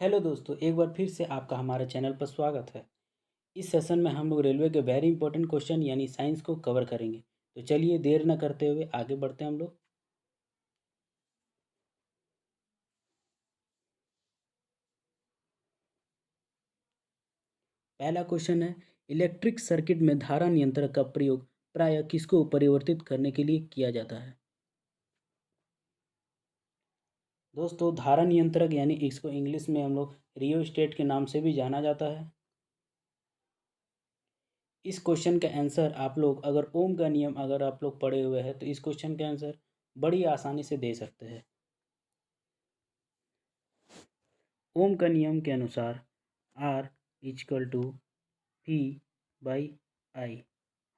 Hello दोस्तों, एक बार फिर से आपका हमारे चैनल पर स्वागत है। इस सेशन में हम लोग रेलवे के वेरी इंपॉर्टेंट क्वेश्चन यानी साइंस को कवर करेंगे। तो चलिए देर न करते हुए आगे बढ़ते हैं हम लोग। पहला क्वेश्चन है, इलेक्ट्रिक सर्किट में धारा नियंत्रक का प्रयोग प्रायः किसको परिवर्तित करने के लिए किया जाता है? दोस्तों, धारा नियंत्रक यानी इसको इंग्लिश में हम लोग रियोस्टेट के नाम से भी जाना जाता है। इस क्वेश्चन का आंसर आप लोग अगर ओम का नियम अगर आप लोग पढ़े हुए हैं तो इस क्वेश्चन का आंसर बड़ी आसानी से दे सकते हैं। ओम का नियम के अनुसार R equal to P by I,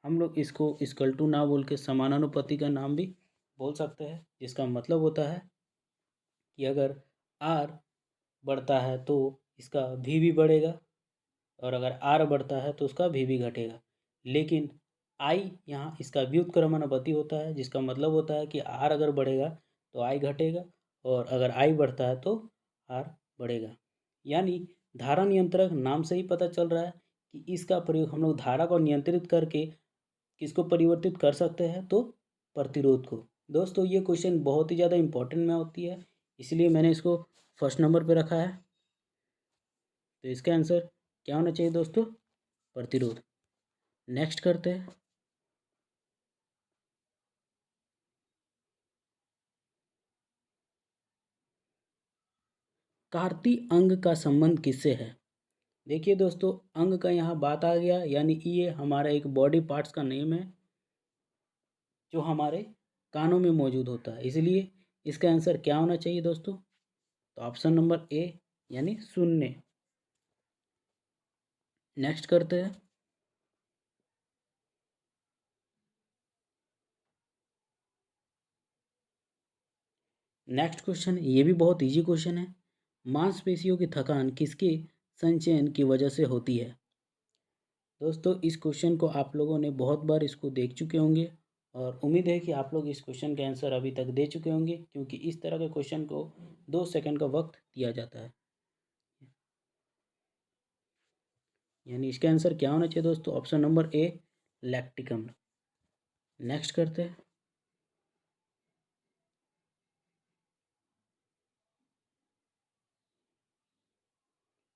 हम लोग इसको इजकल टू ना बोल के समानुपाती का नाम भी बोल सकते हैं, जिसका मतलब होता है कि अगर आर बढ़ता है तो इसका भी बढ़ेगा और अगर आर बढ़ता है तो उसका भी घटेगा। लेकिन आई यहाँ इसका व्युत्क्रमानुपाती होता है, जिसका मतलब होता है कि आर अगर बढ़ेगा तो आई घटेगा और अगर आई बढ़ता है तो आर बढ़ेगा। यानी धारा नियंत्रक नाम से ही पता चल रहा है कि इसका प्रयोग हम लोग धारा को नियंत्रित करके किसको परिवर्तित कर सकते हैं, तो प्रतिरोध को। दोस्तों, ये क्वेश्चन बहुत ही ज़्यादा इंपॉर्टेंट में होती है, इसलिए मैंने इसको फर्स्ट नंबर पे रखा है। तो इसका आंसर क्या होना चाहिए दोस्तों? प्रतिरोध। नेक्स्ट करते हैं। कार्तीय अंग का संबंध किससे है? देखिए दोस्तों, अंग का यहाँ बात आ गया, यानी कि ये हमारा एक बॉडी पार्ट्स का नेम है जो हमारे कानों में मौजूद होता है, इसलिए इसका आंसर क्या होना चाहिए दोस्तों? तो ऑप्शन नंबर ए यानी शून्य। नेक्स्ट करते हैं। नेक्स्ट क्वेश्चन ये भी बहुत इजी क्वेश्चन है। मांसपेशियों की थकान किसके संचयन की वजह से होती है? दोस्तों, इस क्वेश्चन को आप लोगों ने बहुत बार इसको देख चुके होंगे और उम्मीद है कि आप लोग इस क्वेश्चन का आंसर अभी तक दे चुके होंगे, क्योंकि इस तरह के क्वेश्चन को 2 सेकंड का वक्त दिया जाता है। यानी इसका आंसर क्या होना चाहिए दोस्तों? ऑप्शन नंबर ए लैक्टिक अम्ल। नेक्स्ट करते हैं।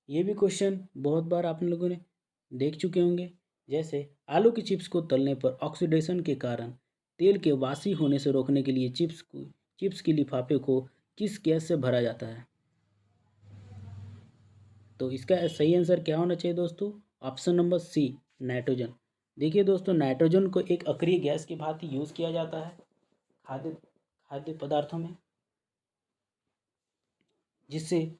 ये भी क्वेश्चन बहुत बार आप लोगों ने देख चुके होंगे। जैसे आलू की चिप्स को तलने पर ऑक्सीडेशन के कारण तेल के वासी होने से रोकने के लिए चिप्स की लिफाफे को किस गैस से भरा जाता है? तो इसका सही आंसर क्या होना चाहिए दोस्तों? Option number C nitrogen. देखिए दोस्तों, नाइट्रोजन को एक अक्रिय गैस की भांति यूज़ किया जाता है खाद्य खाद्य पदार्थों में, जिससे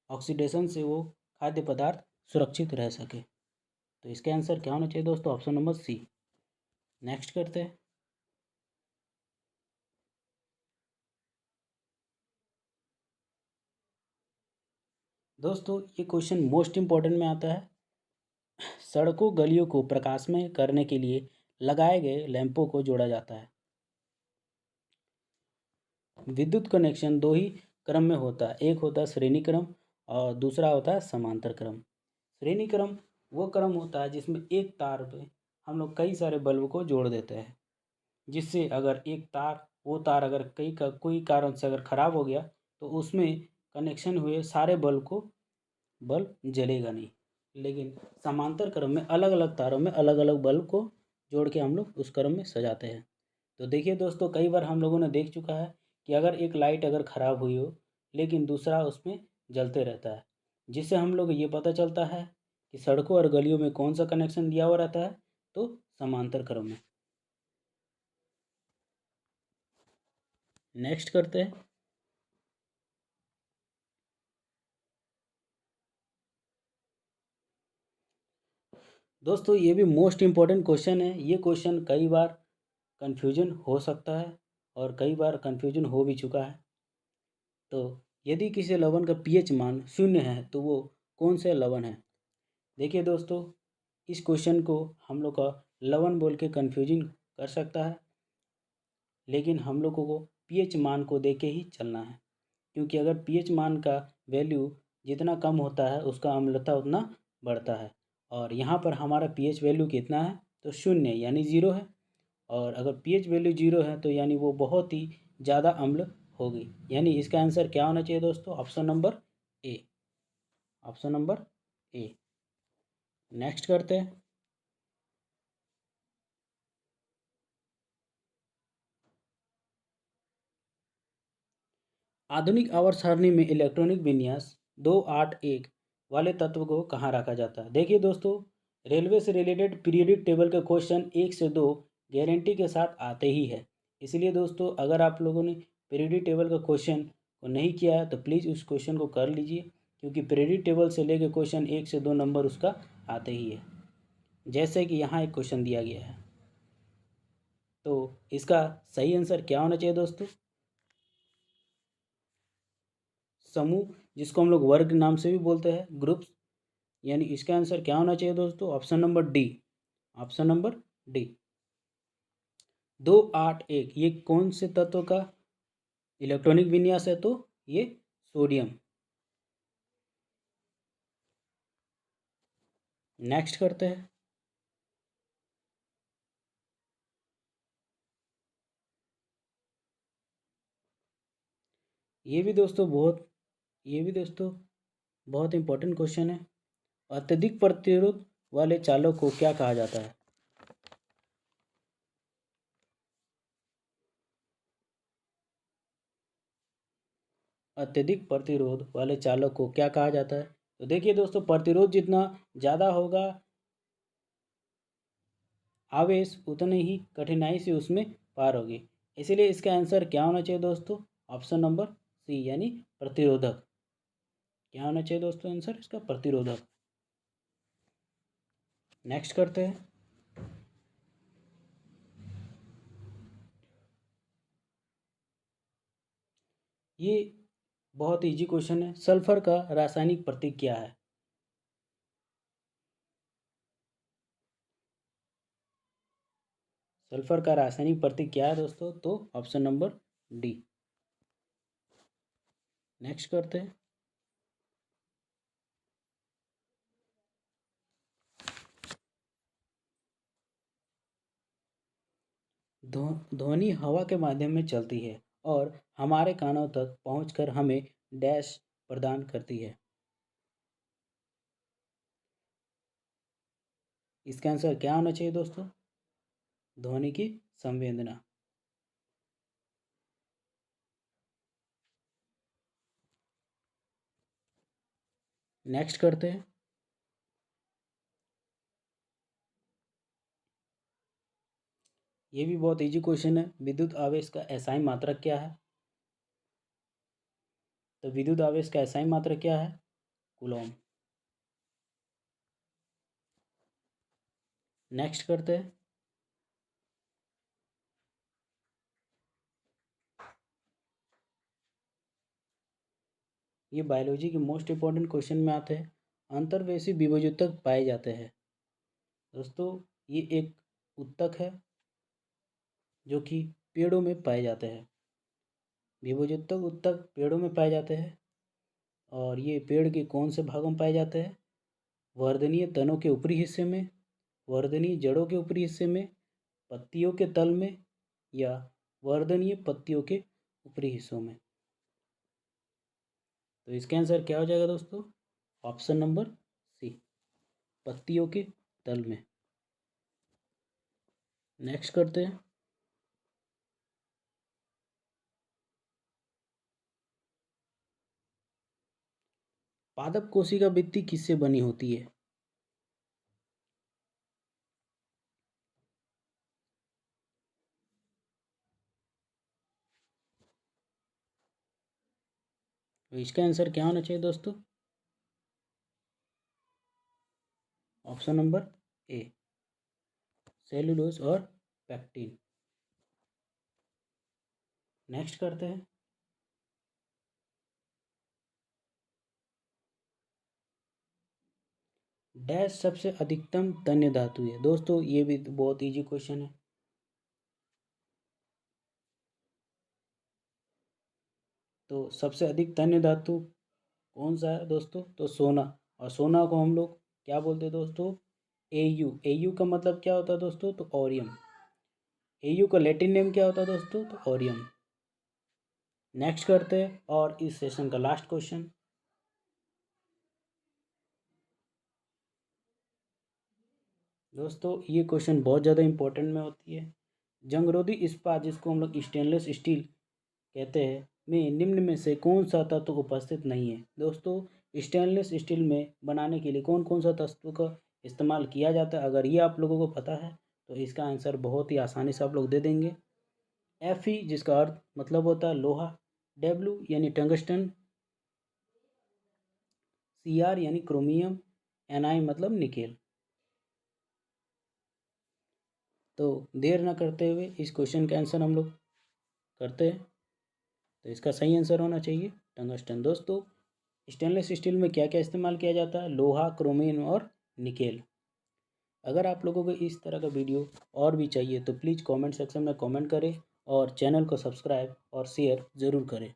ऑक्सीडेशन से वो खाद्य पदार्थ सुरक्षित रह सके। तो इसका आंसर क्या होना चाहिए दोस्तों? ऑप्शन नंबर सी। नेक्स्ट करते हैं। दोस्तों, ये क्वेश्चन मोस्ट इम्पॉर्टेंट में आता है। सड़कों गलियों को प्रकाशमय करने के लिए लगाए गए लैंपों को जोड़ा जाता है। विद्युत कनेक्शन दो ही क्रम में होता है, एक होता है श्रेणी क्रम और दूसरा होता है समांतर क्रम। श्रेणी क्रम वो क्रम होता है जिसमें एक तार पे हम लोग कई सारे बल्ब को जोड़ देते हैं, जिससे अगर एक तार वो तार अगर कोई कारण से अगर ख़राब हो गया तो उसमें कनेक्शन हुए सारे बल्ब जलेगा नहीं। लेकिन समांतर क्रम में अलग अलग तारों में अलग अलग बल्ब को जोड़ के हम लोग उस क्रम में सजाते हैं। तो देखिए दोस्तों, कई बार हम लोगों ने देख चुका है कि अगर एक लाइट अगर ख़राब हुई हो लेकिन दूसरा उसमें जलते रहता है, जिससे हम लोग ये पता चलता है कि सड़कों और गलियों में कौन सा कनेक्शन दिया हुआ रहता है, तो समांतर क्रम में। नेक्स्ट करते हैं। दोस्तों, ये भी मोस्ट इम्पॉर्टेंट क्वेश्चन है। ये क्वेश्चन कई बार कन्फ्यूजन हो सकता है और कई बार कन्फ्यूजन हो भी चुका है। तो यदि किसी लवण का पीएच मान 0 है तो वो कौन से लवण है? देखिए दोस्तों, इस क्वेश्चन को हम लोग का लवण बोल के कन्फ्यूजन कर सकता है, लेकिन हम लोगों को पीएच मान को देख के ही चलना है। क्योंकि अगर पीएच मान का वैल्यू जितना कम होता है उसका अम्लता उतना बढ़ता है। और यहाँ पर हमारा पीएच वैल्यू कितना है, तो 0 यानी 0 है। और अगर पीएच वैल्यू 0 है तो यानी वो बहुत ही ज़्यादा अम्ल होगी। यानी इसका आंसर क्या होना चाहिए दोस्तों, option number A, option number A. Next करते हैं। आधुनिक आवर्त सारणी में इलेक्ट्रॉनिक विन्यास 281 वाले तत्व को कहाँ रखा जाता है। देखिए दोस्तों, रेलवे से रिलेटेड पीरियडिक टेबल के क्वेश्चन 1 से 2 गारंटी के साथ आते ही है। इसलिए दोस्तों, अगर आप लोगों ने पीरियडिक टेबल का क्वेश्चन को नहीं किया है तो प्लीज़ उस क्वेश्चन को कर लीजिए, क्योंकि पीरियडिक टेबल से लेकर क्वेश्चन 1 से 2 नंबर उसका आते ही है। जैसे कि यहाँ एक क्वेश्चन दिया गया है, तो इसका सही आंसर क्या होना चाहिए दोस्तों, समूह जिसको हम लोग वर्ग नाम से भी बोलते हैं, ग्रुप्स। यानी इसका आंसर क्या होना चाहिए दोस्तों, option number D, option number D. 281 ये कौन से तत्व का इलेक्ट्रॉनिक विन्यास है, तो ये सोडियम। नेक्स्ट करते हैं। ये भी दोस्तों बहुत ये भी दोस्तों बहुत इंपॉर्टेंट क्वेश्चन है। अत्यधिक प्रतिरोध वाले चालक को क्या कहा जाता है। अत्यधिक प्रतिरोध वाले चालक को क्या कहा जाता है। तो देखिए दोस्तों, प्रतिरोध जितना ज़्यादा होगा आवेश उतने ही कठिनाई से उसमें पार होगी। इसीलिए इसका आंसर क्या होना चाहिए दोस्तों, ऑप्शन नंबर सी, यानी प्रतिरोधक। क्या होना चाहिए दोस्तों आंसर इसका, प्रतिरोधक। नेक्स्ट करते हैं। ये बहुत इजी क्वेश्चन है। सल्फर का रासायनिक प्रतीक क्या है। सल्फर का रासायनिक प्रतीक क्या है दोस्तों, तो ऑप्शन नंबर डी। नेक्स्ट करते हैं। ध्वनि हवा के माध्यम में चलती है और हमारे कानों तक पहुंचकर हमें डैश प्रदान करती है। इसका आंसर क्या होना चाहिए दोस्तों, ध्वनि की संवेदना। नेक्स्ट करते हैं। ये भी बहुत इजी क्वेश्चन है। विद्युत आवेश का एसआई मात्रक क्या है। तो विद्युत आवेश का एसआई मात्रक क्या है, कूलॉम। नेक्स्ट करते हैं। ये बायोलॉजी के मोस्ट इंपॉर्टेंट क्वेश्चन में आते हैं। अंतर्वेशी विभोजोतक पाए जाते हैं। दोस्तों, ये एक उत्तक है जो कि पेड़ों में पाए जाते हैं। विभोजोतक उत्तक पेड़ों में पाए जाते हैं। और ये पेड़ के कौन से भागों में पाए जाते हैं, वर्धनीय तनों के ऊपरी हिस्से में, वर्धनीय जड़ों के ऊपरी हिस्से में, पत्तियों के तल में, या वर्धनीय पत्तियों के ऊपरी हिस्सों में। तो इसका आंसर क्या हो जाएगा दोस्तों, ऑप्शन नंबर सी, पत्तियों के तल में। नेक्स्ट करते हैं। पादप कोशिका भित्ति किससे बनी होती है। तो इसका आंसर क्या होना चाहिए दोस्तों, ऑप्शन नंबर ए, सेलुलोज और पैक्टिन। नेक्स्ट करते हैं। डैश सबसे अधिकतम तन्य धातु है। दोस्तों, ये भी बहुत इजी क्वेश्चन है। तो सबसे अधिक तन्य धातु कौन सा है दोस्तों? तो सोना। और सोना को हम लोग क्या बोलते हैं दोस्तों? एयू। एयू का मतलब क्या होता है दोस्तों? तो ओरियम। एयू का लैटिन नेम क्या होता है दोस्तों? तो ओरियम। नेक्स्ट करते हैं और इस सेशन का लास्ट क्वेश्चन। दोस्तों ये क्वेश्चन बहुत ज़्यादा इंपॉर्टेंट में होती है। जंगरोधी इस्पात, जिसको हम लोग स्टेनलेस स्टील कहते हैं, में निम्न में से कौन सा तत्व उपस्थित नहीं है? दोस्तों स्टेनलेस स्टील में बनाने के लिए कौन कौन सा तत्व का इस्तेमाल किया जाता है? अगर ये आप लोगों को पता है तो इसका आंसर बहुत ही आसानी से आप लोग दे देंगे। Fe, जिसका अर्थ मतलब होता है लोहा। W यानी टंगस्टन। Cr यानी क्रोमियम। Ni मतलब निकेल। तो देर ना करते हुए इस क्वेश्चन का आंसर हम लोग करते हैं। तो इसका सही आंसर होना चाहिए टंगस्टन। दोस्तों स्टेनलेस स्टील में क्या क्या इस्तेमाल किया जाता है? लोहा, क्रोमियम और निकेल। अगर आप लोगों को इस तरह का वीडियो और भी चाहिए तो प्लीज़ कमेंट सेक्शन में कमेंट करें और चैनल को सब्सक्राइब और शेयर ज़रूर करें।